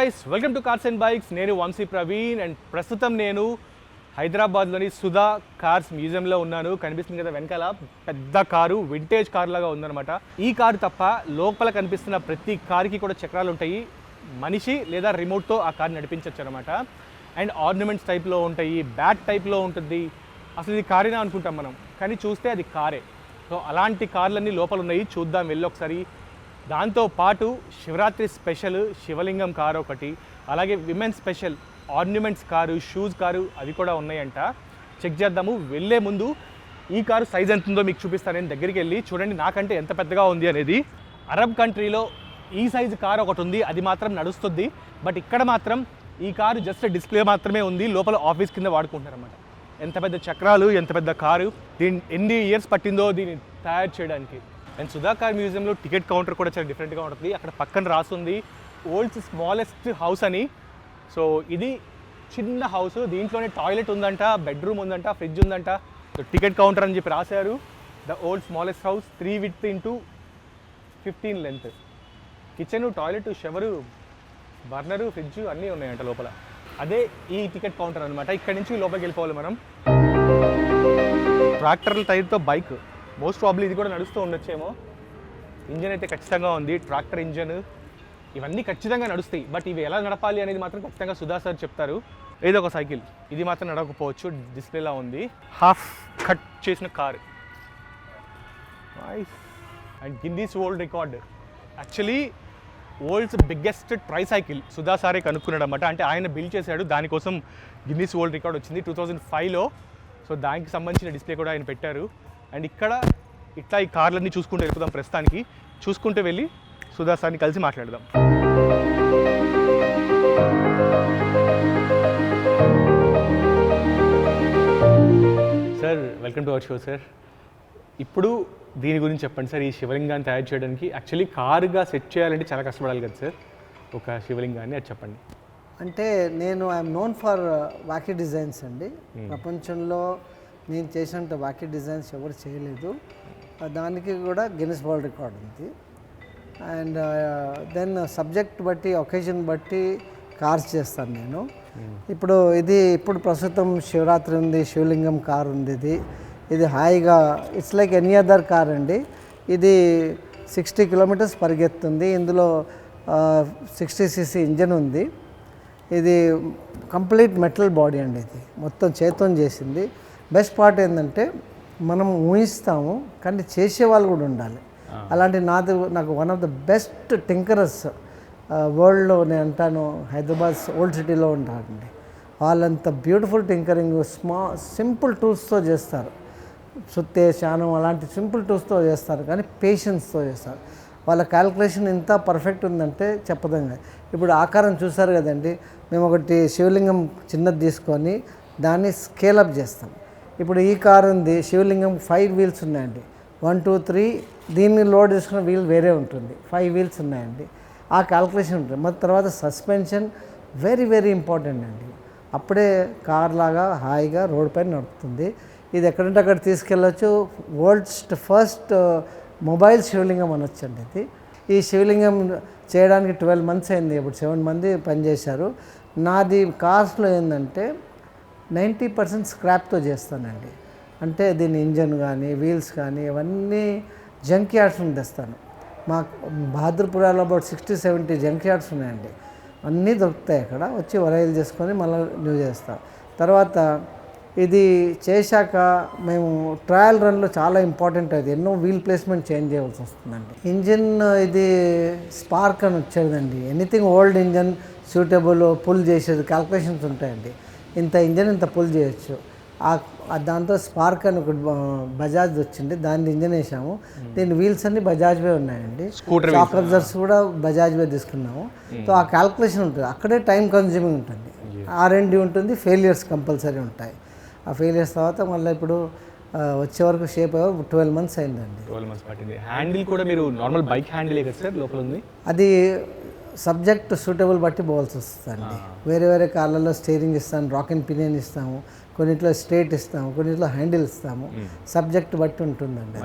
Guys, welcome to cars and bikes. నేను Vamsi Praveen and ప్రస్తుతం నేను హైదరాబాద్లోని సుధా కార్స్ మ్యూజియంలో ఉన్నాను. కనిపిస్తుంది కదా వెనకాల పెద్ద కారు, వింటేజ్ కార్ లాగా ఉందన్నమాట. ఈ కారు తప్ప లోపల కనిపిస్తున్న ప్రతి కార్కి కూడా చక్రాలు ఉంటాయి. మనిషి లేదా రిమోట్తో ఆ కార్ నడిపించవచ్చు అనమాట. అండ్ ఆర్నమెంట్స్ టైప్లో ఉంటాయి, బ్యాట్ టైప్లో ఉంటుంది. అసలు ఇది కారేనా అనుకుంటాం మనం, కానీ చూస్తే అది కారే. సో అలాంటి కార్లన్నీ లోపల ఉన్నాయి, చూద్దాం వెళ్ళి ఒకసారి. దాంతోపాటు శివరాత్రి స్పెషల్ శివలింగం కారు ఒకటి, అలాగే women special ornaments car, shoes car అవి కూడా ఉన్నాయంట. చెక్ చేద్దాము. వెళ్ళే ముందు ఈ కారు సైజ్ ఎంత ఉందో మీకు చూపిస్తాను. నేను దగ్గరికి వెళ్ళి చూడండి నాకంటే ఎంత పెద్దగా ఉంది అనేది. అరబ్ కంట్రీలో ఈ సైజు కారు ఒకటి ఉంది, అది మాత్రం నడుస్తుంది. బట్ ఇక్కడ మాత్రం ఈ కారు జస్ట్ డిస్ప్లే మాత్రమే ఉంది, లోపల ఆఫీస్ కింద వాడుకుంటారు అన్నమాట. ఎంత పెద్ద చక్రాలు, ఎంత పెద్ద కారు, దీని ఎన్ని ఇయర్స్ పట్టిందో దీన్ని తయారు చేయడానికి. అండ్ సుధా కార్ మ్యూజియంలో టికెట్ కౌంటర్ కూడా చాలా డిఫరెంట్గా ఉంటుంది. అక్కడ పక్కన రాస్తుంది వరల్డ్స్ స్మాలెస్ట్ హౌస్ అని. సో ఇది చిన్న హౌస్, దీంట్లోనే టాయిలెట్ ఉందంట, బెడ్రూమ్ ఉందంట, ఫ్రిడ్జ్ ఉందంట. సో టికెట్ కౌంటర్ అని చెప్పి రాశారు. The world smallest house, 3 width into 15 length. Kitchen, toilet, shower, burner, fridge అన్నీ ఉన్నాయంట లోపల. అదే ఈ టికెట్ కౌంటర్ అనమాట. ఇక్కడి నుంచి లోపలికి వెళ్ళిపోవాలి మనం. ట్రాక్టర్ల టైర్తో బైక్, మోస్ట్ ప్రాబ్లీ ఇది కూడా నడుస్తూ ఉండొచ్చేమో. ఇంజన్ అయితే ఖచ్చితంగా ఉంది, ట్రాక్టర్ ఇంజన్. ఇవన్నీ ఖచ్చితంగా నడుస్తాయి, బట్ ఇవి ఎలా నడపాలి అనేది మాత్రం ఖచ్చితంగా సుధా సార్ చెప్తారు. ఏదో ఒక సైకిల్, ఇది మాత్రం నడవకపోవచ్చు, డిస్ప్లేలా ఉంది. హాఫ్ కట్ చేసిన car. And Guinness world record, actually world's biggest try cycle Sudha సారే కనుక్కున్నాడు అనమాట. అంటే ఆయన బిల్డ్ చేశాడు, దానికోసం గిన్నీస్ వరల్డ్ రికార్డ్ వచ్చింది 2005లో. సో దానికి సంబంధించిన డిస్ప్లే కూడా ఆయన పెట్టారు. అండ్ ఇక్కడ ఇట్లా ఈ కార్లన్నీ చూసుకుంటూ వెళ్ళిపోదాం. ప్రస్తుతానికి చూసుకుంటూ వెళ్ళి సుధా సార్ని కలిసి మాట్లాడదాం. Sir, welcome to our show sir. ఇప్పుడు దీని గురించి చెప్పండి సార్. ఈ శివలింగాన్ని తయారు చేయడానికి యాక్చువల్లీ కారుగా సెట్ చేయాలంటే చాలా కష్టపడాలి కదా సార్, ఒక శివలింగాన్ని, అది చెప్పండి. అంటే నేను I'm known for walkie designs అండి. ప్రపంచంలో నేను చేసినంత వాకీ డిజైన్స్ ఎవరు చేయలేదు. దానికి కూడా గిన్నెస్ వరల్డ్ రికార్డ్ ఉంది. అండ్ దెన్ సబ్జెక్ట్ బట్టి, ఒకేజన్ బట్టి కార్స్ చేస్తాను నేను. ఇప్పుడు ప్రస్తుతం శివరాత్రి ఉంది, శివలింగం కార్ ఉంది. ఇది హాయిగా it's like any other car అండి. ఇది 60 kilometers పరిగెత్తుంది. ఇందులో 60cc ఇంజన్ ఉంది. ఇది కంప్లీట్ మెటల్ బాడీ అండి. ఇది మొత్తం చేత్తో చేసింది. బెస్ట్ పార్ట్ ఏంటంటే మనం ఊహిస్తాము, కానీ చేసేవాళ్ళు కూడా ఉండాలి. అలాంటి నాకు వన్ ఆఫ్ ద బెస్ట్ టింకరర్స్ వరల్డ్లో నేను అంటాను, హైదరాబాద్ ఓల్డ్ సిటీలో ఉంటారండి. వాళ్ళంత బ్యూటిఫుల్ టింకరింగ్ సింపుల్ టూల్స్తో చేస్తారు. సుత్తే, శానం అలాంటి సింపుల్ టూల్స్తో చేస్తారు, కానీ పేషెన్స్తో చేస్తారు. వాళ్ళ క్యాల్కులేషన్ ఎంత పర్ఫెక్ట్ ఉందంటే చెప్పదంగా. ఇప్పుడు ఆకారం చూసారు కదండి, మేము ఒకటి శివలింగం చిన్నది తీసుకొని దాన్ని స్కేలప్ చేస్తాం. ఇప్పుడు ఈ కారు ఉంది, శివలింగం 5 wheels ఉన్నాయండి. 1, 2, 3 దీన్ని లోడ్ చేసుకున్న వీల్ వేరే ఉంటుంది. 5 wheels ఉన్నాయండి. ఆ క్యాల్కులేషన్ ఉంటుంది. మరి తర్వాత సస్పెన్షన్ వెరీ వెరీ ఇంపార్టెంట్ అండి. అప్పుడే కార్ లాగా హాయిగా రోడ్ పైన నడుపుతుంది. ఇది ఎక్కడంటే అక్కడ తీసుకెళ్ళచ్చు. వరల్డ్స్ ఫస్ట్ మొబైల్ శివలింగం అనొచ్చండి ఇది. ఈ శివలింగం చేయడానికి 12 months అయింది. ఇప్పుడు 7 మంది పనిచేశారు. నాది కార్స్లో ఏంటంటే 90% స్క్రాప్తో చేస్తానండి. అంటే దీని ఇంజన్ కానీ, వీల్స్ కానీ ఇవన్నీ జంక్ యార్డ్స్ నుండి తెస్తాను. మా బహదూర్పురాలో అబౌట్ 60-70 జంక్ యార్డ్స్ ఉన్నాయండి. అన్నీ దొరుకుతాయి అక్కడ. వచ్చి వరైలు చేసుకొని మళ్ళీ న్యూ చేస్తాం. తర్వాత ఇది చేశాక మేము ట్రయల్ రన్లో చాలా ఇంపార్టెంట్, అది ఎన్నో వీల్ ప్లేస్మెంట్ చేంజ్ చేయవలసి వస్తుందండి. ఇంజిన్ ఇది స్పార్క్ అని వచ్చేదండి. Anything old engine suitable pull చేసేది క్యాల్కులేషన్స్ ఉంటాయండి. ఇంత ఇంజన్ ఇంత పుల్ చేయొచ్చు. దాంతో స్పార్క్ అని ఒక బజాజ్ వచ్చింది, దాన్ని ఇంజన్ వేసాము. దీని వీల్స్ అన్ని బజాజ్వే ఉన్నాయండి. షాక్ అబ్జర్వర్స్ కూడా బజాజ్వే తీసుకున్నాము. సో ఆ క్యాల్కులేషన్ ఉంటుంది, అక్కడే టైం కన్జ్యూమింగ్ ఉంటుంది. R&D ఉంటుంది, ఫెయిలియర్స్ కంపల్సరీ ఉంటాయి. ఆ ఫెయిలియర్స్ తర్వాత మళ్ళీ ఇప్పుడు వచ్చే వరకు షేప్ 12 months అయిందండి. 12 months పట్టింది. హ్యాండిల్ కూడా మీరు నార్మల్ బైక్ హ్యాండిల్ కదా సార్ లోపల ఉంది? అది సబ్జెక్ట్ సూటబుల్ బట్టి పోవాల్సి వస్తుందండి. వేరే వేరే కార్లలో స్టీరింగ్ ఇస్తాను, రాక్ అండ్ పినియన్ ఇస్తాము, కొన్నిట్లో స్ట్రేట్ ఇస్తాము, కొన్నిట్లో హ్యాండిల్ ఇస్తాము. సబ్జెక్ట్ బట్టి ఉంటుందండి.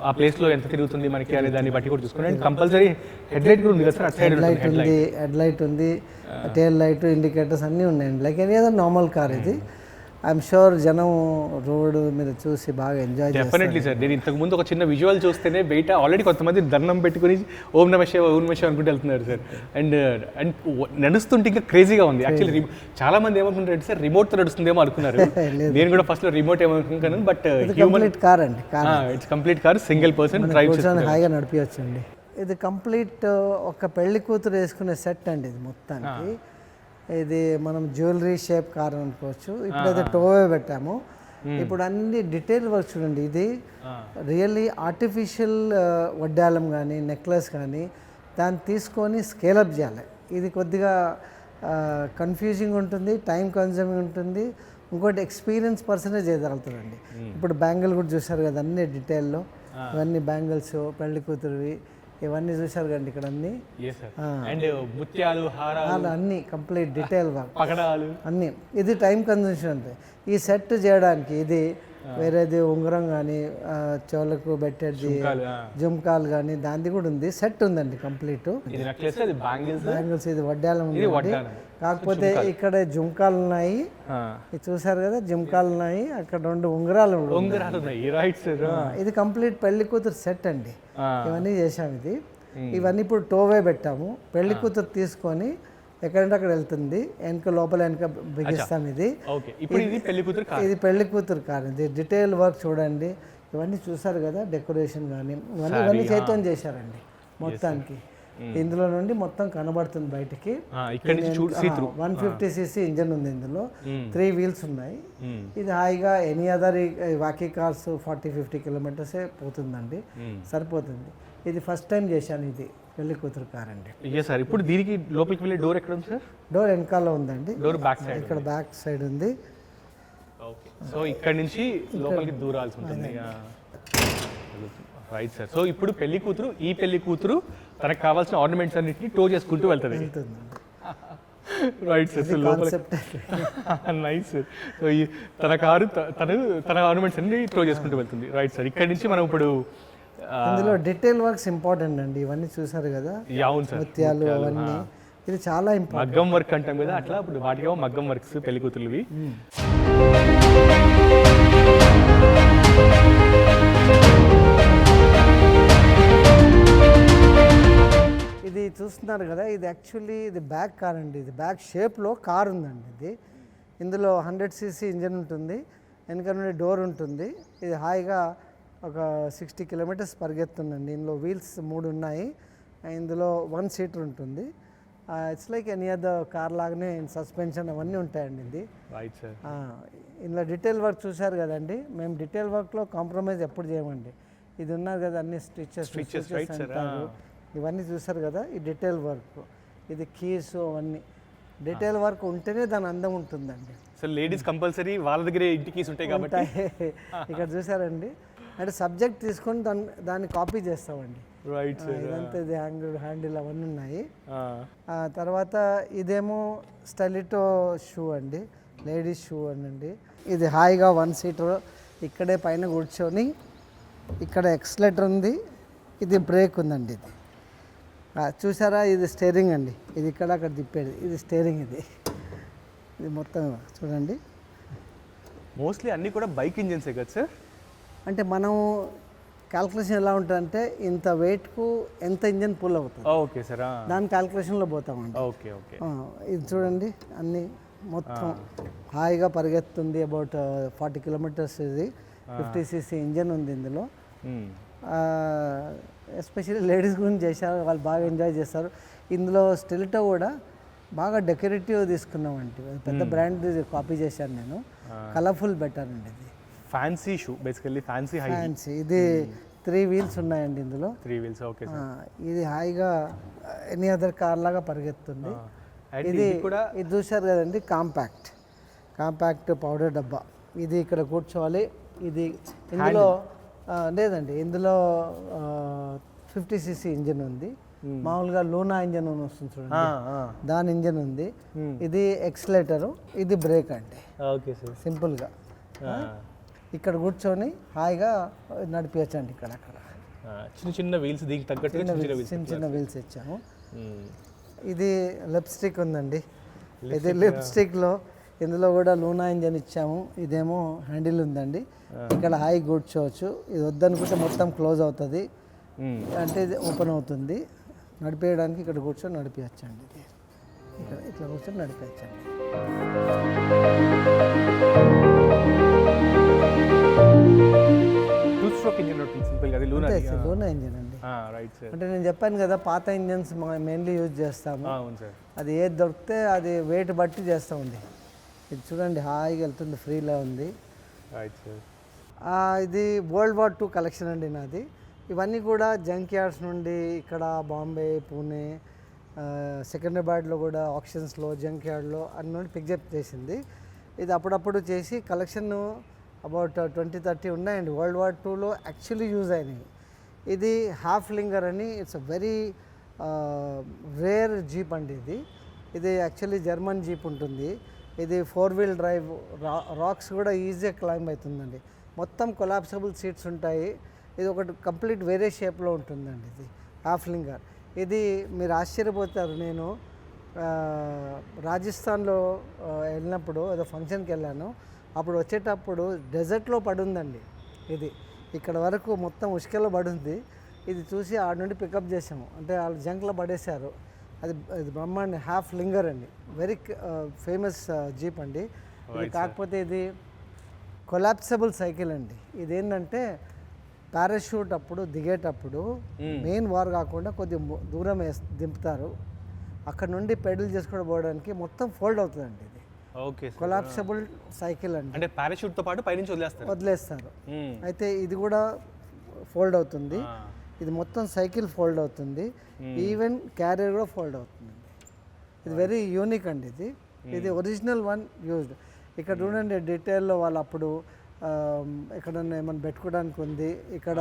ఆ ప్లేస్లో ఎంత తిరుగుతుంది మనకి అనే దాన్ని బట్టి కూడా చూసుకోండి. కంపల్సరీ హెడ్ లైట్ కూడా ఉంది కదా సార్? హెడ్ లైట్ ఉంది, టైల్ లైట్ ఇండికేటర్స్ అన్నీ ఉన్నాయండి, like any other normal car ఇది. ఐఎమ్ షూర్ జనం రోడ్ మీద చూసి బాగా ఎంజాయ్ చేస్తారు. Definitely sir. నేను ఇంతకు ముందు ఒక చిన్న విజువల్ చూస్తేనే బయట ఆల్రెడీ కొంతమంది దండం పెట్టుకుని ఓం నమ శివ అనుకుంటూ వెళ్తున్నారు సార్. అండ్ నడుస్తుంటే ఇంకా క్రేజీగా ఉంది. యాక్చువల్లీ చాలా మంది ఏమనుకుంటారు సార్ రిమోట్తో నడుస్తుందేమో అనుకున్నారు. నేను కూడా ఫస్ట్లో రిమోట్ ఏమనుకున్నాను, బట్ కంప్లీట్ కార్ అండి, it's complete car, single person drive కూర్చొని హాయిగా నడిపించండి. ఇది కంప్లీట్ ఒక పెళ్లి కూతురు వేసుకునే సెట్ అండి ఇది మొత్తానికి. ఇది మనం జ్యువెలరీ షేప్ కార్ అనుకోవచ్చు. ఇప్పుడైతే టోవే పెట్టాము. ఇప్పుడు అన్ని డీటెయిల్ వర్క్ చూడండి. ఇది రియల్లీ ఆర్టిఫిషియల్ వడ్డాలం కానీ నెక్లెస్ కానీ దాన్ని తీసుకొని స్కేలప్ చేయాలి. ఇది కొద్దిగా కన్ఫ్యూజింగ్ ఉంటుంది, టైం కన్జ్యూమింగ్ ఉంటుంది. ఇంకోటి ఎక్స్పీరియన్స్ పర్సనే చేయగలుగుతారండి. ఇప్పుడు బ్యాంగిల్ కూడా చూసారు కదా, అన్ని డీటెయిల్లో ఇవన్నీ బ్యాంగిల్స్ పెళ్లి కూతురువి ఇవన్నీ చూసారు కండి ఇక్కడ అన్ని. అండ్ ముత్యాలు, హారాలు అన్ని కంప్లీట్ డీటెయిల్ వర్క్, పగడాలు అన్ని. ఇది టైం కన్జంప్షన్ అంటే ఈ సెట్ చేయడానికి ఇది వేరేది ఉంగరం కానీ చెవులకు పెట్టేది జుమ్కాలు కానీ దాంది కూడా ఉంది. సెట్ ఉందండి కంప్లీట్. బ్యాంగిల్స్ ఇది వడ్డాలం ఉంది. కాకపోతే ఇక్కడ జుమ్కాలు ఉన్నాయి, ఇది చూసారు కదా జుమ్కాలు ఉన్నాయి. అక్కడ 2 ఉంగరాలు ఉన్నాయి. ఇది కంప్లీట్ పెళ్లి కూతురు సెట్ అండి. ఇవన్నీ చేసాం. ఇవన్నీ ఇప్పుడు టోవే పెట్టాము. పెళ్లి కూతురు తీసుకొని ఎక్కడంటే అక్కడ వెళ్తుంది. లోపల వెనక బిగిస్తాం. ఇది పెళ్లి కూతురు కార్. ఇది డీటెయిల్ వర్క్ చూడండి. ఇవన్నీ చూసారు కదా, డెకరేషన్ కానీ ఇవన్నీ చేతితో చేశారండి మొత్తానికి. ఇందులో నుండి మొత్తం కనబడుతుంది బయటికి. 150cc ఇంజన్ ఉంది ఇందులో, 3 వీల్స్ ఉన్నాయి. ఇది హాయిగా ఎనీ అదర్ వాకీ కార్స్ 40-50 కిలోమీటర్సే పోతుందండి, సరిపోతుంది. ఇది ఫస్ట్ టైం చేశాను. ఇది పెళ్లి కూతురు కార్ అండి. సార్ ఇప్పుడు దీనికి లోపలికి వెళ్ళే డోర్ ఎక్కడ ఉంది సార్? డోర్ వెనకాల ఉందండి, డోర్ బ్యాక్ సైడ్, ఇక్కడ బ్యాక్ సైడ్ ఉంది. సో ఇక్కడ నుంచి లోపలికి దూరాల్సి ఉంటుంది. Right sir. సో ఇప్పుడు పెళ్లి కూతురు తనకు కావాల్సిన ఆర్నమెంట్స్ అన్నింటినీ టో చేసుకుంటూ వెళ్తుంది. Right sir. So nice sir. So తన కారు తన ఆర్నమెంట్స్ అన్ని టో చేసుకుంటూ వెళ్తుంది. Right sir. ఇక్కడ నుంచి మనం ఇప్పుడు ఇందులో డీటెయిల్ వర్క్స్ ఇంపార్టెంట్ అండి. ఇవన్నీ చూసారు కదా, ముత్యాలు అవన్నీ. ఇది చాలా ఇంపార్టెంట్. మగ్గం వర్క్ అంటాం కదా అట్లా, ఇప్పుడు వాటికేమో మగ్గం వర్క్స్ పెళ్లి కూతురువి. ఇది చూస్తున్నారు కదా, ఇది యాక్చువల్లీ ఇది బ్యాక్ కార్ అండి. ఇది బ్యాక్ షేప్లో కార్ ఉందండి. ఇందులో 100cc ఇంజన్ ఉంటుంది, వెనక నుండి డోర్ ఉంటుంది. ఇది హాయిగా ఒక 60 కిలోమీటర్స్ పరిగెత్తుందండి. ఇందులో వీల్స్ 3 ఉన్నాయి. ఇందులో 1 సీటర్ ఉంటుంది. It's like any other car లాగానే సస్పెన్షన్ అవన్నీ ఉంటాయండి. ఇది ఇందులో డీటెయిల్ వర్క్ చూసారు కదండి. మేము డీటెయిల్ వర్క్లో కాంప్రమైజ్ ఎప్పుడు చేయమండి. ఇది ఉన్నారు కదా అన్ని స్టిచెస్ అంటారు, ఇవన్నీ చూసారు కదా, ఈ డీటెయిల్ వర్క్. ఇది కీస్ అవన్నీ డీటెయిల్ వర్క్ ఉంటేనే దాని అందం ఉంటుందండి. సో లేడీస్ కంపల్సరీ వాళ్ళ దగ్గరే ఇంటి కీస్ ఉంటాయి కాబట్టి ఇక్కడ చూసారండి. అంటే సబ్జెక్ట్ తీసుకొని దాన్ని కాపీ చేస్తామండి. రైట్. ఇదంతా ఇది హ్యాండిల్ అవన్నీ ఉన్నాయి. తర్వాత ఇదేమో స్టైలిటో షూ అండి, లేడీస్ షూ అండి. ఇది హాయిగా 1 సీటర్. ఇక్కడే పైన కూర్చొని ఇక్కడ ఎక్స్లేటర్ ఉంది, ఇది బ్రేక్ ఉందండి. ఇది చూసారా, ఇది స్టీరింగ్ అండి. ఇది ఇక్కడ అక్కడ తిప్పేది, ఇది స్టీరింగ్. ఇది మొత్తం చూడండి. మోస్ట్లీ అన్నీ కూడా బైక్ ఇంజిన్సే కదా సార్? అంటే మనం క్యాల్కులేషన్ ఎలా ఉంటుందంటే ఇంత వెయిట్కు ఎంత ఇంజన్ పుల్ అవుతుంది. Okay sir. దాని క్యాల్కులేషన్లో పోతామండి. ఓకే. ఇది చూడండి అన్నీ మొత్తం హాయిగా పరిగెత్తుంది. About 40 kilometres. ఇది 50cc ఇంజన్ ఉంది ఇందులో. ఎస్పెషల్లీ లేడీస్ గురించి చేశారు, వాళ్ళు బాగా ఎంజాయ్ చేస్తారు. ఇందులో స్టిలిటో కూడా బాగా డెకరేటివ్ తీసుకున్నామండి. పెద్ద బ్రాండ్ కాపీ చేశాను నేను. కలర్ఫుల్ పెట్టానండి. ఇది ఫ్యాన్సీ షూ, బేసికల్లీ ఫ్యాన్సీ. ఇది 3 వీల్స్ ఉన్నాయండి ఇందులో. 3 వీల్స్. ఓకే. ఇది హాయిగా ఎనీ అదర్ కార్ లాగా పరిగెత్తుంది. ఇది చూశారు కదండి, కాంపాక్ట్ పౌడర్ డబ్బా. ఇది ఇక్కడ కూర్చోవాలి. ఇది ఇందులో లేదండి, ఇందులో 50cc ఇంజన్ ఉంది. మామూలుగా లూనా ఇంజన్ వస్తుంది చూడండి, దాని ఇంజన్ ఉంది. ఇది ఎక్స్లేటరు, ఇది బ్రేక్ అండి. Okay sir. సింపుల్గా ఇక్కడ కూర్చొని హాయిగా నడిపించండి. ఇక్కడ అక్కడ చిన్న వీల్స్, దీనికి తగ్గట్టు చిన్న వీల్స్ ఇచ్చాము. ఇది లిప్స్టిక్ ఉందండి. ఇది లిప్స్టిక్లో ఇందులో కూడా లూనా ఇంజన్ ఇచ్చాము. ఇదేమో హ్యాండిల్ ఉందండి. ఇక్కడ హాయి కూర్చోవచ్చు. ఇది వద్దనుకుంటే మొత్తం క్లోజ్ అవుతుంది, అంటే ఇది ఓపెన్ అవుతుంది. నడిపేయడానికి ఇక్కడ కూర్చొని నడిపించండి. ఇది ఇక్కడ ఇట్లా కూర్చొని నడిపించండి. లూనా ఇంజన్ అండి. అంటే నేను చెప్పాను కదా, పాత ఇంజన్స్ మెయిన్లీ యూజ్ చేస్తాము. అది ఏది దొరికితే అది వెయిట్ బట్టి చేస్తామండి. ఇది చూడండి, హాయిగా వెళ్తుంది, ఫ్రీలో ఉంది. ఇది వరల్డ్ వార్ II కలెక్షన్ అండి నాది. ఇవన్నీ కూడా జంక్ యార్డ్స్ నుండి ఇక్కడ బాంబే, పూణే, సికింద్రాబాద్లో కూడా ఆప్షన్స్లో, జంక్ యార్డ్లో అన్ని నుండి పిక్అప్ చేసింది. ఇది అప్పుడప్పుడు చేసి కలెక్షన్ అబౌట్ 20-30 ఉన్నాయండి. వరల్డ్ వార్ IIలో యాక్చువల్లీ యూజ్ అయినాయి. ఇది హాఫ్లింగర్ అని, it's a very rare jeep అండి. ఇది యాక్చువల్లీ జర్మన్ జీప్ ఉంటుంది. ఇది 4-wheel డ్రైవ్, రాక్స్ కూడా ఈజీగా క్లైంబ్ అవుతుందండి. మొత్తం కొలాప్సబుల్ సీట్స్ ఉంటాయి. ఇది ఒకటి కంప్లీట్ వేరే షేప్లో ఉంటుందండి. ఇది హాఫ్లింగర్. ఇది మీరు ఆశ్చర్యపోతారు. నేను రాజస్థాన్లో వెళ్ళినప్పుడు ఏదో ఫంక్షన్కి వెళ్ళాను. అప్పుడు వచ్చేటప్పుడు డెజర్ట్లో పడుందండి. ఇది ఇక్కడ వరకు మొత్తం ఉష్కలో పడుంది. ఇది చూసి ఆడ నుండి పికప్ చేసాము. అంటే వాళ్ళు జంక్లో పడేశారు. అది బ్రహ్మాండ హాఫ్లింగర్ అండి. వెరీ ఫేమస్ జీప్ అండి. ఇది కాకపోతే ఇది కొలాప్సబుల్ సైకిల్ అండి. ఇదేంటంటే పారాషూట్ అప్పుడు దిగేటప్పుడు మెయిన్ వార్ కాకుండా కొద్దిగా దూరం దింపుతారు. అక్కడ నుండి పెడల్ చేసుకొని పోవడానికి మొత్తం ఫోల్డ్ అవుతుందండి. ఇది ఓకే, కొలాప్సబుల్ సైకిల్ అండి. అంటే పారాషూట్తో పాటు పైనుంచి వదిలేస్తారు. అయితే ఇది కూడా ఫోల్డ్ అవుతుంది. ఇది మొత్తం సైకిల్ ఫోల్డ్ అవుతుంది. ఈవెన్ క్యారియర్ కూడా ఫోల్డ్ అవుతుంది. ఇది వెరీ యూనిక్ అండి. ఇది ఒరిజినల్ వన్ యూజ్డ్. ఇక్కడ చూడండి డీటెయిల్లో వాళ్ళు అప్పుడు ఇక్కడ ఏమైనా పెట్టుకోవడానికి ఉంది. ఇక్కడ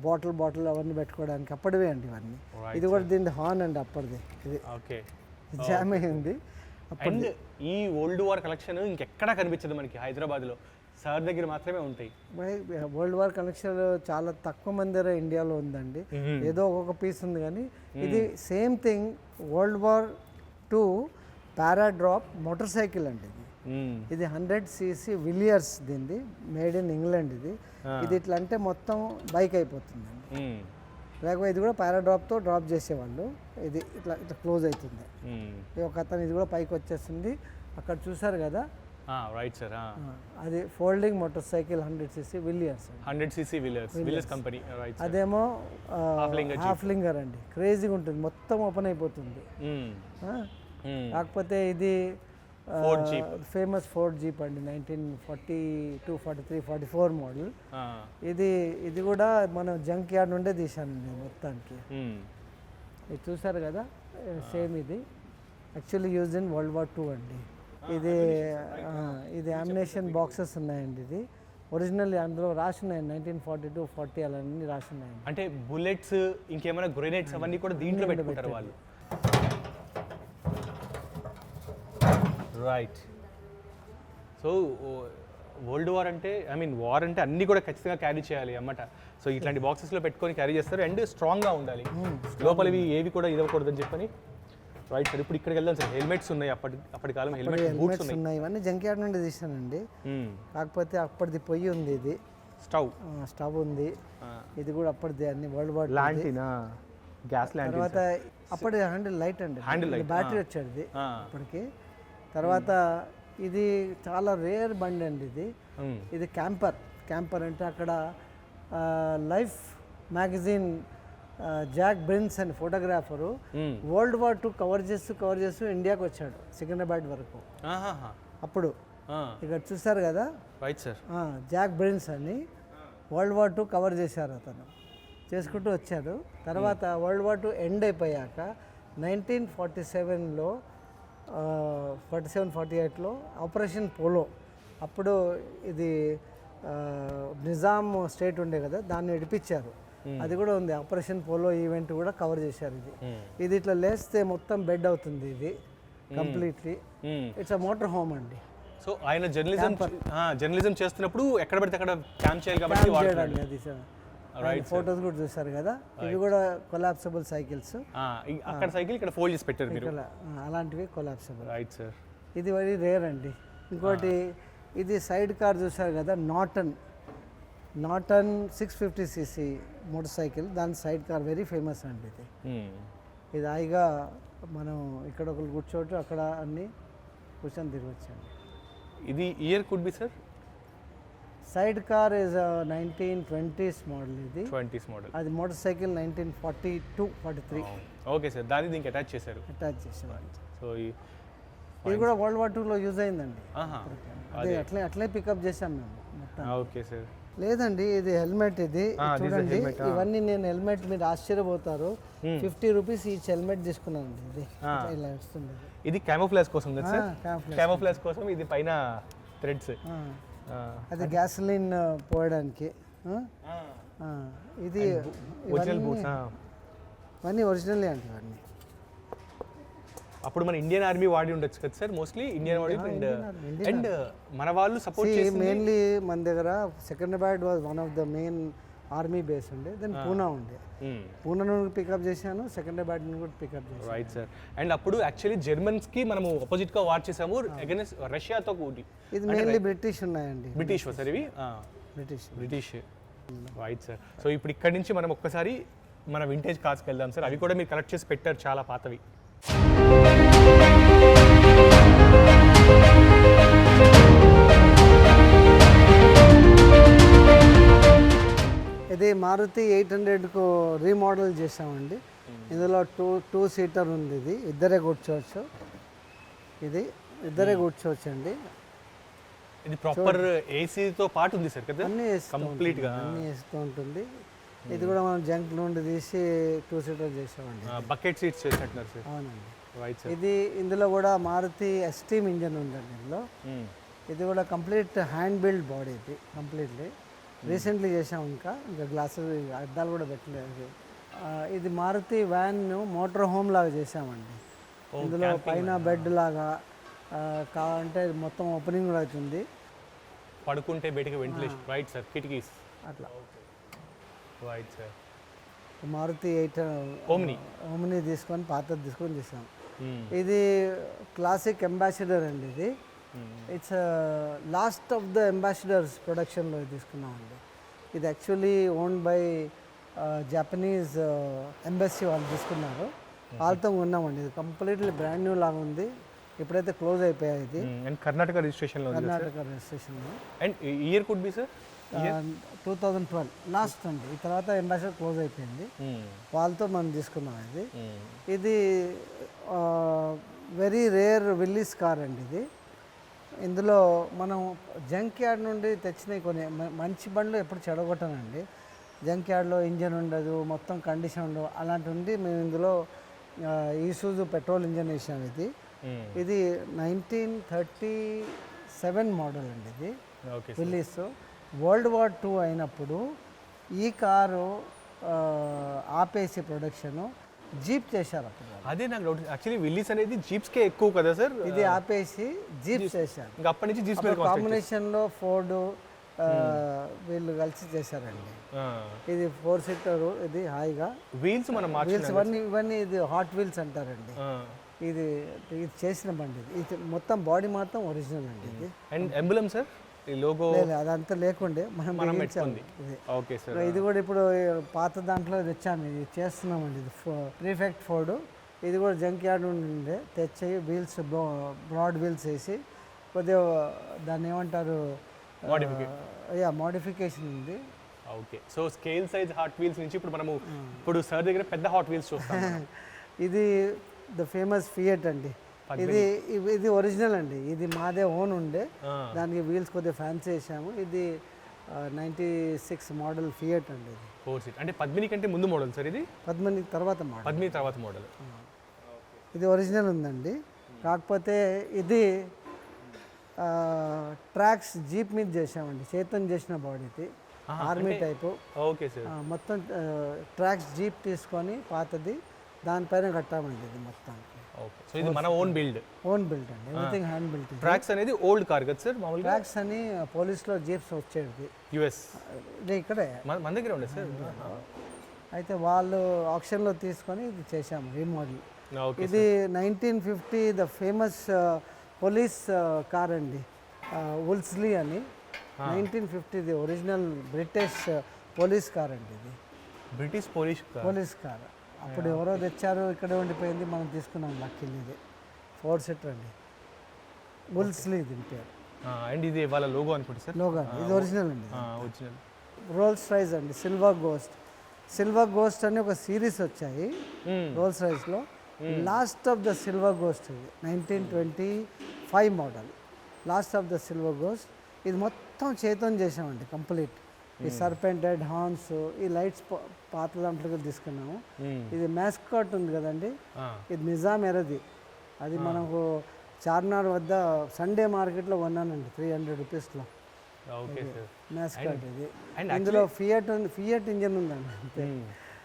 బాటిల్ అవన్నీ పెట్టుకోవడానికి అప్పటివే అండి ఇవన్నీ. ఇది కూడా దీని హార్న్ అండి అప్పటిది. ఇది ఓకే, జామ్ అయింది. అండ్ ఈ ఓల్డ్ వార్ కలెక్షన్ ఇంకెక్కడా కనిపించదు మనకి హైదరాబాద్లో, సార్ దగ్గర మాత్రమే ఉంటాయి. వరల్డ్ వార్ కలెక్షన్ చాలా తక్కువ మంది దగ్గర ఇండియాలో ఉందండి. ఏదో ఒక్కొక్క పీస్ ఉంది. కానీ ఇది same thing world war II paradrop motorcycle అండి. ఇది 100cc విలియర్స్ దీనిది, మేడ్ ఇన్ ఇంగ్లాండ్. ఇది ఇట్లా అంటే మొత్తం బైక్ అయిపోతుందండి. లేకపోతే ఇది కూడా పారాడ్రాప్తో డ్రాప్ చేసేవాళ్ళు. ఇది ఇట్లా ఇట్లా క్లోజ్ అవుతుంది. ఒక అతను ఇది కూడా పైకి వచ్చేస్తుంది. అక్కడ చూసారు కదా, రైట్ సార్, అది folding motor cycle 100cc Villiers. 100cc Villiers company. అదేమో హాఫ్లింగర్ అండి. క్రేజీగా ఉంటుంది, మొత్తం ఓపెన్ అయిపోతుంది. కాకపోతే ఇది ఫేమస్ ఫోర్డ్ జీప్ అండి. 1942, 43, 44 మోడల్. ఇది కూడా మనం జంక్ యార్డ్ నుండే తీసానండి మొత్తానికి. ఇది చూసారు కదా, సేమ్ ఇది actually use in world war II అండి. ఇది అమ్యునేషన్ బాక్సెస్ ఉన్నాయండి. ఇది ఒరిజినల్ అందులో రాసి ఉన్నాయండి. 1942, 40 అలా అన్ని రాసి ఉన్నాయండి. అంటే బుల్లెట్స్, ఇంకేమైనా గ్రెనేడ్స్ అవన్నీ కూడా దీంట్లో పెట్టుకుంటారు వాళ్ళు. రైట్. సో వరల్డ్ వార్ అంటే, వార్ అంటే అన్నీ కూడా ఖచ్చితంగా క్యారీ చేయాలి అన్నమాట. సో ఇట్లాంటి బాక్సెస్లో పెట్టుకొని క్యారీ చేస్తారు. అండ్ స్ట్రాంగ్గా ఉండాలి, లోపలివి ఏవి కూడా ఇవ్వకూడదని చెప్పని. రైట్ సార్, ఇప్పుడు ఇక్కడికి వెళ్దాం సార్. హెల్మెట్స్ ఉన్నాయి, అప్పటి కాలం హెల్మెట్స్ ఉన్నాయి. ఇవన్నీ జంక్ యార్డ్ నుండి తీసానండి. కాకపోతే అప్పటిది పొయ్యి ఉంది. ఇది స్టవ్ ఉంది. ఇది కూడా అప్పటిది అన్ని వరల్డ్ వార్ గ్యాస్ ల్యాండ్. తర్వాత అప్పటి హ్యాండిల్ లైట్ అండి, బ్యాటరీ వచ్చాడు ఇది అప్పటికి. తర్వాత ఇది చాలా రేర్ బండి అండి. ఇది క్యాంపర్ అంటే అక్కడ లైఫ్ మ్యాగజైన్ జాక్ బ్రిన్స్ అని photographer world war II cover చేస్తూ ఇండియాకి వచ్చాడు, సికింద్రాబాద్ వరకు. అప్పుడు ఇక్కడ చూసారు కదా, రైట్ సార్, జాక్ బ్రిన్స్ అని వరల్డ్ వార్ II కవర్ చేశారు. అతను చేసుకుంటూ వచ్చాడు. తర్వాత వరల్డ్ వార్ II ఎండ్ అయిపోయాక 1947లో 47-48లో ఆపరేషన్ పోలో, అప్పుడు ఇది నిజాం స్టేట్ ఉండే కదా, దాన్ని విడిపించారు. అది కూడా ఉంది. ఆపరేషన్ పోలో ఈవెంట్ కూడా కవర్ చేశారు. ఇది ఇట్లా లేస్తే మొత్తం బెడ్ అవుతుంది. ఇది completely it's a motor home అండి. సో ఆయన జర్నలిజం చేస్తున్నప్పుడు ఎక్కడ పడితే అక్కడ క్యాంప్ చేయాలి కాబట్టి అది ఫొటోస్ కూడా చూసారు కదా, ఇవి కూడా కొలాప్సబుల్ సైకిల్స్. అక్కడ సైకిల్ ఇక్కడ ఫోల్డ్ చేసి పెట్టారు మీరు. అలాంటివి కొలాప్సబుల్. Right sir. ఇది వెరీ రేర్ అండి. ఇంకోటి ఇది సైడ్ కార్ చూసారు కదా, నాటన్ 650cc మోటార్ సైకిల్, దాని సైడ్ కార్ వెరీ ఫేమస్ అండి. ఇది హాయిగా మనం ఇక్కడ ఒకరు కూర్చోవచ్చు, అక్కడ అన్ని కూర్చొని తిరగచ్చండి. ఇది year could be sir? Side car is 1920s model. ఇది 20s మోడల్. అది మోటార్ సైకిల్ 1942-43 ఓకే సార్. దాన్ని దీనికి అటాచ్ చేశారు. అటాచ్ చేసాం. సో ఇది కూడా World War II యూజ్ అయిందండి. అదే అట్లే పికప్ చేసాం మేము మొత్తం. Okay sir. లేదండి, ఇది హెల్మెట్. ఇది చూడండి, ఇవన్నీ నేను హెల్మెట్, మీరు ఆశ్చర్యపోతారు, 50 రూపీస్ ఈచ్ హెల్మెట్ తీసుకున్నానండి. ఇది ఇలా వస్తుంది. ఇది క్యామోఫ్లాజ్ కోసం కదా సార్? క్యామోఫ్లాజ్ కోసం ఇది పైన థ్రెడ్స్. అది గ్యాసోలిన్ పోయడానికి. ఇది ఒరిజినల్ బూట్స్. ఇవన్నీ ఒరిజినల్ అండి. ఇవన్నీ అప్పుడు మన ఇండియన్ ఆర్మీ వాడి ఉండొచ్చు కదా సార్? మోస్ట్లీ ఇండియన్ వాడి. అండ్ మన వాళ్ళు సపోర్ట్ చేసి మెయిన్లీ మన దగ్గర Secunderabad was one of the main army base ఉండే. దెన్ పూనా ఉండే. పూనా నుండి పికప్ చేశాను, సెకండ్రాబాద్ నుండి కూడా పికప్ చేశాను. Right sir. అండ్ అప్పుడు యాక్చువల్లీ జర్మన్స్ కి మనము ఆపోజిట్ గా వార్ చేసాము అగైన్స్ రష్యాతో కూడి. ఇది మెయిన్లీ బ్రిటిష్ ఉన్నాయండి. బ్రిటిష్ సార్ ఇవి? బ్రిటిష్. Right sir. సో ఇప్పుడు ఇక్కడ నుంచి మనం ఒక్కసారి మన వింటేజ్ కార్స్కి వెళ్దాం సార్. అవి కూడా మీరు కలెక్ట్ చేసి పెట్టారు, చాలా పాతవి. ఇది మారుతి 800కు రీమోడల్ చేసామండి. ఇందులో టూ సీటర్ ఉంది. ఇది ఇద్దరే కూర్చోవచ్చు. ఇది ఇద్దరే కూర్చోవచ్చు అండి. ఇది ప్రాపర్ ఏసీతో పాటు ఉంది సార్ కదా? అన్నీ కంప్లీట్ గా అన్నీ వేస్తూ ఉంటుంది. ఇది కూడా మనం జంక్ నుండి తీసి 2 సీటర్ చేసామండి. బకెట్ సీట్స్ చేసినట్టున్నారు సార్. అవునండి. Right sir. ఇది ఇందులో కూడా మారుతి ఎస్టీమ్ ఇంజన్ ఉందండి ఇందులో. ఇది కూడా కంప్లీట్ హ్యాండ్ బిల్డ్ బాడీ. ఇది కంప్లీట్లీ రీసెంట్లీ చేసాం. ఇంకా గ్లాసెస్ అద్దాలు కూడా పెట్టలేదు. ఇది మారుతి వ్యాన్ మోటార్ హోమ్ లాగా చేసామండి. ఇందులో పైన బెడ్ లాగా కావాలంటే మొత్తం ఓపెనింగ్ కూడా అవుతుంది. పడుకుంటే బయటకి వెంటిలేషన్. Right sir. కిటికీస్ అట్లా. Right sir. మారుతి 8 ఓమ్ని తీసుకొని పాతది తీసుకొని చేసాం. ఇది క్లాసిక్ అంబాసిడర్ అండి. ఇది it's last of the Ambassadors ప్రొడక్షన్లో తీసుకున్నామండి. ఇది actually owned by Japanese embassy వాళ్ళు తీసుకున్నారు. వాళ్ళతో ఉన్నామండి. ఇది కంప్లీట్లీ బ్రాండ్ న్యూ లాగా ఉంది. ఇప్పుడైతే క్లోజ్ అయిపోయాయి. ఇది కర్ణాటక రిజిస్ట్రేషన్లో. And year could be sir? 2012 last అండి. ఈ తర్వాత అంబాసిడర్ క్లోజ్ అయిపోయింది. వాళ్ళతో మనం తీసుకున్నాం. ఇది వెరీ రేర్ విల్లీస్ కార్ అండి. ఇది ఇందులో మనం జంక్ యార్డ్ నుండి తెచ్చినవి కొన్ని మంచి బండ్లు ఎప్పుడు చెడగొట్టనండి. జంక్ యార్డ్లో ఇంజన్ ఉండదు, మొత్తం కండిషన్ ఉండదు. అలాంటి ఉండి మేము ఇందులో ఈసూజు పెట్రోల్ ఇంజన్ వేసాం. ఇది 1937 మోడల్ అండి. ఇది విల్లీస్. World War II అయినప్పుడు ఈ కారు ఆపేసి ప్రొడక్షన్ జీప్ చేశారు. అదే నాకు డౌట్. యాక్చువల్లీ విల్లీస్ అనేది జీప్స్కే ఎక్కువ కదా సార్? ఇది ఆపేసి జీప్స్ చేశారు. ఇంకా అప్పటి నుంచి జీప్స్ కాంబినేషన్లో ఫోర్డ్ వీళ్ళు కలిసి చేశారండి. ఇది 4 సీటర్. ఇది హాయిగా వీల్స్ మనం వీల్స్ ఇవన్నీ ఇది హాట్ వీల్స్ అంటారండి. ఇది చేసిన బండి. ఇది మొత్తం బాడీ మాత్రం ఒరిజినల్ అండి. ఇది అండ్ ఎంబ్లమ్ సార్ లోగో అదంతా లేకుండే మనం పెట్టుకుంది. Okay sir. ఇది కూడా ఇప్పుడు పాత దాంట్లో తెచ్చాము. ఇది చేస్తున్నామండి. ఇది ప్రీఫెక్ట్ ఫోర్డ్. ఇది కూడా జంక్ యార్డ్ నుండి తెచ్చి వీల్స్ బ్రాడ్ వీల్స్ వేసి కొద్దిగా దాన్ని ఏమంటారు మోడిఫికేషన్ ఉంది. Okay. So scale size hot wheels నుంచి ఇప్పుడు మనము ఇప్పుడు సార్ దగ్గర పెద్ద హాట్ వీల్స్ చూస్తాం. ఇది ద ఫేమస్ ఫియట్ అండి. ఇది ఒరిజినల్ అండి. ఇది మాదే ఓన్ ఉండే. దానికి వీల్స్ కొద్దిగా ఫ్యాన్సీ వేసాము. ఇది 96 మోడల్ ఫియట్ అండి. ఇది 4 సీట్ అంటే పద్మిని కంటే ముందు మోడల్ సార్? ఇది పద్మిని తర్వాత మోడల్. ఇది ఒరిజినల్ ఉందండి. కాకపోతే ఇది ట్రాక్స్ జీప్ మీద చేసామండి. చేతన్ చేసిన బాడీ. ఇది ఆర్మీ టైపు. Okay sir. మొత్తం ట్రాక్స్ జీప్ తీసుకొని పాతది దానిపైన కట్టామండి. ఇది మొత్తం ఓకే, సో ఇది మన ఓన్ బిల్డ్. ఓన్ బిల్ట్ అండి, ఎవ్రీథింగ్ హ్యాండ్ బిల్ట్. ట్రాక్స్ అనేది ఓల్డ్ కార్ కదా సార్ మామూలుగా? ట్రాక్స్ అని పోలీస్లో జీప్స్ వచ్చేది, యుఎస్ ఇది ఇక్కడే మన దగ్గర ఉండే సార్. అయితే వాళ్ళు ఆప్షన్లో తీసుకొని ఇది చేశాము రీమోడల్. ఓకే, ఇది 1950 ద ఫేమస్ పోలీస్ కార్ అండి, ఉల్స్లీ అని. 1950 the original British police car అండి ఇది. బ్రిటిష్ పోలీస్ పోలీస్ కార్ అప్పుడు ఎవరో తెచ్చారు, ఇక్కడే ఉండిపోయింది, మనం తీసుకున్నాం. లక్కీలు ఇది 4 సీటర్ అండి, ఉల్స్లీ దీని పేరు. అండ్ ఇది వాళ్ళ లోగో అనుకుంటా సార్. లోగా ఇది ఒరిజినల్ అండి. ఒరిజినల్ రోల్స్ రాయిస్ అండి, సిల్వర్ గోస్ట్. సిల్వర్ గోస్ట్ అని ఒక సిరీస్ వచ్చాయి రోల్స్ రాయిస్లో. Last of the Silver Ghost ఇది 1925 model, last of the Silver Ghost. ఇది మొత్తం చేతం చేసామండి కంప్లీట్. ఈ సర్పెంటెడ్ హార్న్స్, ఈ లైట్స్ పాత దాంట్లోకి తీసుకున్నాము. ఇది మ్యాస్కాట్ ఉంది కదండి, ఇది నిజాం ఎరది. అది మనకు చార్మినార్ వద్ద సండే మార్కెట్లో కొన్నానండి 300 రూపీస్లో. ఓకే సార్, మ్యాస్కాట్ ఇది. ఇందులో ఫియట్ ఫియట్ ఇంజన్ ఉందండి అంతే.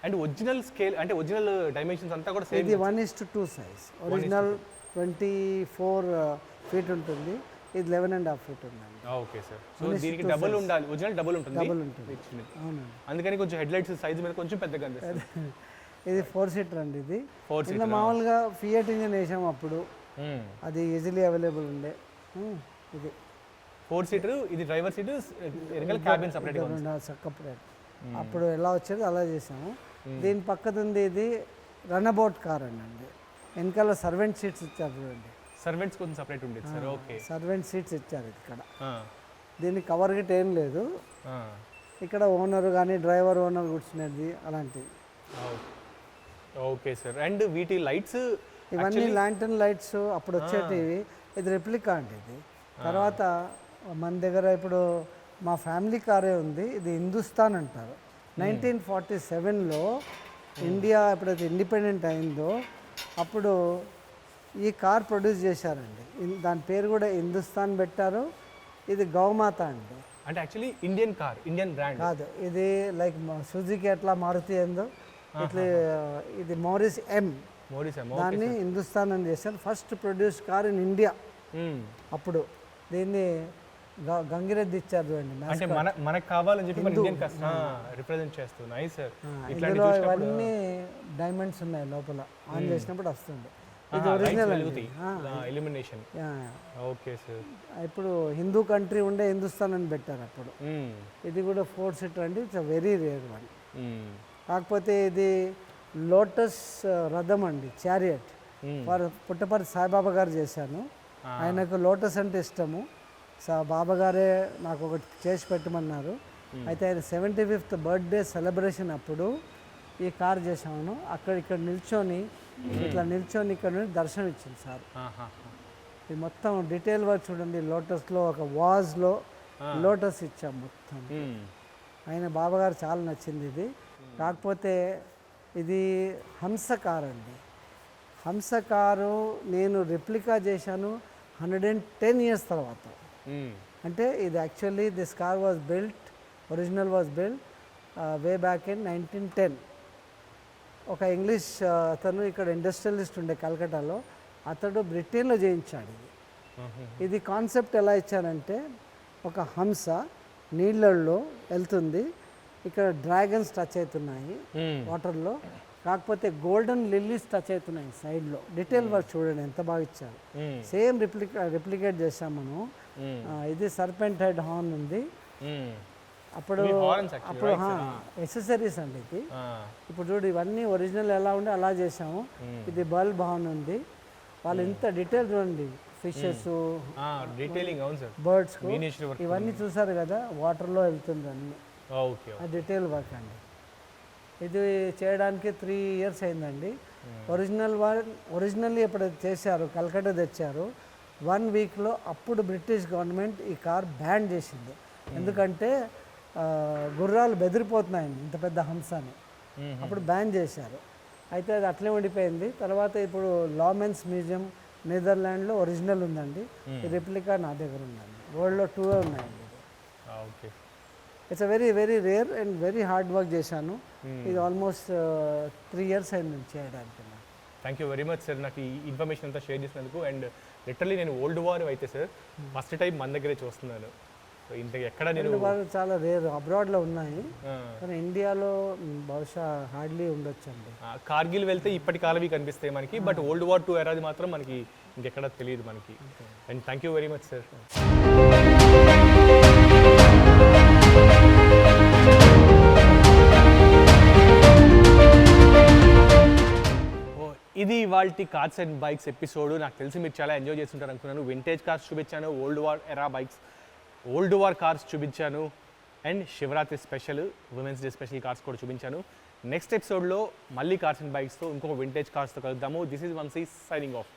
అండ్ ఒరిజినల్ స్కేల్ అంటే ఒరిజినల్ డైమెన్షన్స్ అంతా కూడా సేమ్. ఇది 1:2 సైజ్. ఒరిజినల్ 24 ఫీట్ ఉంటుంది, ఇది 11.5 ఫీట్ ఉందండి. ఓకే సార్, సో దీనికి డబుల్ ఉండాలి, ఒరిజినల్ డబుల్ ఉంటుంది. డబుల్ ఉంటుంది, అవునండి. అందుకని కొంచెం హెడ్ లైట్స్ సైజ్ మీద కొంచెం పెద్దగా అనిపిస్తుంది. ఇది 4 సీటర్ అండి. ఇది ఇందులో మామూలుగా ఫియట్ ఇంజన్ వేసాము అప్పుడు, అది ఈజీలీ అవైలబుల్ ఉండే. ఇది 4 సీటర్, ఇది డ్రైవర్ సీట్, వెనకాల క్యాబిన్ సపరేట్గా ఉంది. సపరేట్. అప్పుడు ఎలా వచ్చేది అలా చేసాము. దీని పక్కతుంది ఇది రన్ అబౌట్ కార్ అండి. వెనకాల సర్వెంట్ సీట్స్ ఇచ్చారు చూడండి, సర్వెంట్స్ కొంచెం సపరేట్ ఉండేది సార్. ఓకే, సర్వెంట్ సీట్స్ ఇచ్చారు ఇక్కడ. దీనికి కవర్ గిట్ ఏం లేదు, ఇక్కడ ఓనర్ కానీ డ్రైవర్ ఓనర్ కూర్చునేది అలాంటివి. ఓకే సార్, అండ్ వీటి లైట్స్ ఇవన్నీ ల్యాంటర్న్ లైట్స్ అప్పుడు వచ్చేటివి. ఇది రెప్లికా అండి ఇది. తర్వాత మన దగ్గర ఇప్పుడు మా ఫ్యామిలీ కారే ఉంది, ఇది హిందుస్థాన్ అంటారు. 1947లో ఇండియా ఎప్పుడైతే ఇండిపెండెంట్ అయిందో అప్పుడు ఈ కార్ ప్రొడ్యూస్ చేశారండి. దాని పేరు కూడా హిందుస్థాన్ పెట్టారు. ఇది గౌమాత అండి. అంటే actually Indian car, Indian brand కాదు. ఇది లైక్ సుజుకి ఎట్లా మారుతి ఏందో ఇట్లా ఇది మోరిస్ ఎం, దాన్ని హిందుస్థాన్ అని చేశారు. First produce car in India. అప్పుడు దీన్ని గంగిరెద్ది ఇచ్చారు చూడండి. అంటే మనకు కావాలని చెప్పి మన ఇండియన్ కార్ రిప్రజెంట్ చేస్తున్నాయి సార్. ఇందులో ఇవన్నీ డైమండ్స్ ఉన్నాయి లోపల, ఆన్ చేసినప్పుడు వస్తుంది. ఇది ఒరిజినల్ ఇల్యూమినేషన్. ఓకే సార్, ఇప్పుడు హిందూ కంట్రీ ఉండే హిందుస్థాన్ అని పెట్టారు అప్పుడు. ఇది కూడా 4 సీటర్ అండి, ఇట్స్ వెరీ రేర్ వన్. కాకపోతే ఇది లోటస్ రథం అండి, చారియట్. వారు పుట్టపర్తి సాయిబాబా గారు చేశాను. ఆయనకు లోటస్ అంటే ఇష్టము. బాబా గారే నాకు ఒకటి చేసి పెట్టమన్నారు. అయితే ఆయన 75th బర్త్డే సెలబ్రేషన్ అప్పుడు ఈ కార్ చేసాము. ఇక్కడ నిల్చొని ఇట్లా నిల్చొని ఇక్కడ నుండి దర్శనం ఇచ్చింది సార్. ఇది మొత్తం డీటెయిల్ వర్క్ చూడండి. లోటస్లో ఒక వాజ్లో లోటస్ ఇచ్చాం మొత్తం. ఆయన బాబా గారు చాలా నచ్చింది ఇది. కాకపోతే ఇది హంస కార్ అండి. హంస కారు నేను రెప్లికా చేశాను 110 years తర్వాత. అంటే ఇది actually this car was built, original was built way back in 1910. ఒక ఇంగ్లీష్ అతను ఇక్కడ ఇండస్ట్రియలిస్ట్ ఉండే కలకటాలో, అతడు బ్రిటన్లో చేయించాడు ఇది. ఇది కాన్సెప్ట్ ఎలా ఇచ్చారంటే ఒక హంస నీళ్ళల్లో వెళ్తుంది, ఇక్కడ డ్రాగన్స్ టచ్ అవుతున్నాయి వాటర్లో, కాకపోతే గోల్డెన్ లిల్లీస్ టచ్ అవుతున్నాయి సైడ్లో. డీటెయిల్ వర్క్ చూడండి ఎంత బాగా ఇచ్చారు. సేమ్ రిప్లికేట్ చేసాం మనం. ఇది సర్పెంట్ హెడ్ హార్న్ ఉంది. అప్పుడు ఎక్సెసరీస్ అండి ఇది. ఇప్పుడు చూడు ఇవన్నీ ఒరిజినల్ ఎలా ఉండే అలా చేసాము. ఇది బల్బ్ హార్న్ ఉంది. వాళ్ళు ఇంత డీటెయిల్ చూడండి, ఫిషెస్, బర్డ్స్, ఇవన్నీ చూసారు కదా, వాటర్లో వెళ్తుంది అన్నీ. డీటెయిల్ వర్క్ అండి. ఇది చేయడానికి 3 years అయిందండి. ఒరిజినల్లీ ఎప్పుడైతే చేశారు, కలకత్తా తెచ్చారు, 1 weekలో అప్పుడు బ్రిటిష్ గవర్నమెంట్ ఈ కార్ బ్యాన్ చేసింది. ఎందుకంటే గుర్రాలు బెదిరిపోతున్నాయండి ఇంత పెద్ద హంసని, అప్పుడు బ్యాన్ చేశారు. అయితే అది అట్లే ఉండిపోయింది. తర్వాత ఇప్పుడు లామెన్స్ మ్యూజియం నెదర్లాండ్లో ఒరిజినల్ ఉందండి. ఈ రెప్లికా నా దగ్గర ఉందండి. వరల్డ్లో 2 ఉన్నాయండి. It's very very rare and very hard work చేశాను. ఇది ఆల్మోస్ట్ 3 years అయింది చేయడానికి. Thank you very much sir నాకు ఈ ఇన్ఫర్మేషన్ అంతా షేర్ చేసినందుకు. అండ్ లిటరల్లీ నేను ఓల్డ్ వార్ అయితే సార్ ఫస్ట్ టైం మన దగ్గరే చూస్తున్నాను. సో ఇంత ఎక్కడ నేను వాళ్ళు చాలా రేర్ అబ్రాడ్లో ఉన్నాయి, కానీ ఇండియాలో బహుశా హార్డ్లీ ఉండొచ్చండి. కార్గిల్ వెళ్తే ఇప్పటి కాలవి కనిపిస్తాయి మనకి, బట్ ఓల్డ్ వార్ 2 ఎరాది మాత్రం మనకి ఇంకెక్కడ తెలియదు మనకి. And thank you very much sir. ఇది ఇవాల్టి కార్స్ అండ్ బైక్స్ ఎపిసోడ్. నాకు తెలిసి మీరు చాలా ఎంజాయ్ చేస్తుంటారు అనుకున్నాను. వింటేజ్ కార్స్ చూపించాను, old war era bikes, old war cars చూపించాను, and Shivaratri special, Women's Day special cars కూడా చూపించాను. నెక్స్ట్ ఎపిసోడ్లో మళ్ళీ కార్స్ అండ్ బైక్స్తో ఇంకొక వింటేజ్ కార్స్తో కలుద్దాము. This is Vamshi signing of.